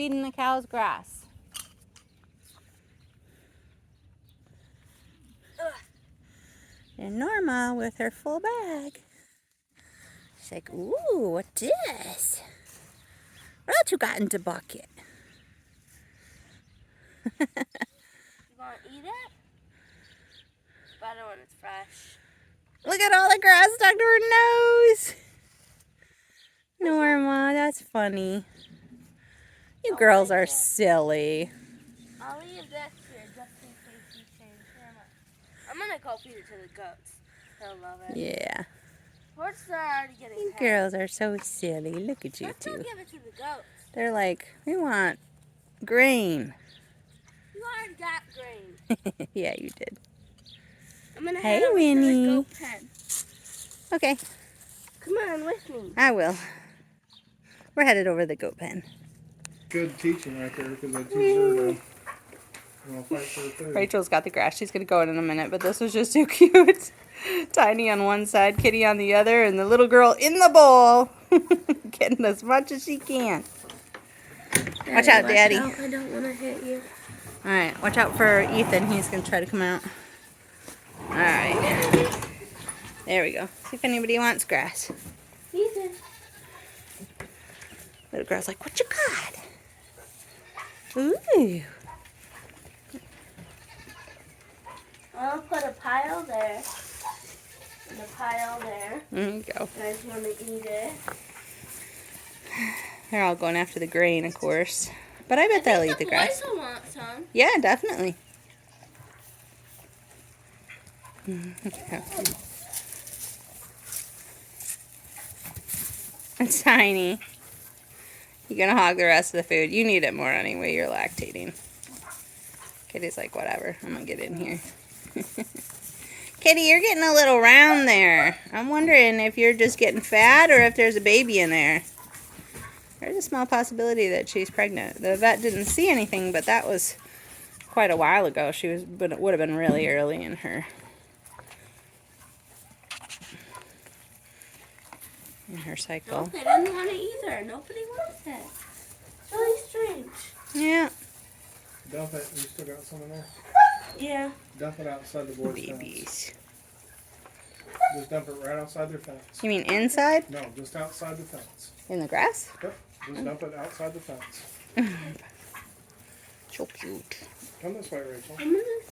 feeding the cows grass. And Norma with her full bag. She's like, ooh, what's this? What else you got in the bucket? You want to eat it? Better when it's fresh. Look at all the grass stuck to her nose. Norma, that's funny. You girls are silly. I'll leave this here just in case you change him. I'm going to go feed it to the goats. They'll love it. Yeah. Horses are already getting You fed. girls are so silly. Look at you Let's go two. give it to the goats. They're like, we want grain. You already got grain. Yeah, you did. I'm going to Hey, head over to the Winnie. goat pen. Okay, Come on with me. I will. We're headed over to the goat pen. Good teaching right there, because I teach her to fight for her food. Rachel's got the grass. She's going to go in a minute, but this was just too cute. Tiny on one side, Kitty on the other, and the little girl in the bowl. Getting as much as she can. Watch out, Daddy. I don't want to hit you. Alright, watch out for Ethan. He's going to try to come out. Alright. There we go. See if anybody wants grass. Ethan. Little girl's like, what you got? Ooh. I'll put a pile there. And a pile there. There you go. You guys want to eat it? They're all going after the grain, of course. But I bet they'll eat the grass. The boys will want some. Yeah, definitely. It's Tiny. You're gonna hog the rest of the food. You need it more anyway. You're lactating. Kitty's like, whatever. I'm gonna get in here. Kitty, you're getting a little round there. I'm wondering if you're just getting fat or if there's a baby in there. There's a small possibility that she's pregnant. The vet didn't see anything, but that was quite a while ago. She was, but it would have been really early in her cycle. No, they didn't want it either. Nobody wants it. It's really strange. Yeah. Dump it. You still got some in there? Yeah. Dump it outside the board's fence. Babies. Just dump it right outside their fence. You mean inside? No, just outside the fence. In the grass? Yep. Just dump it outside the fence. So cute. Come this way, Rachel. I'm gonna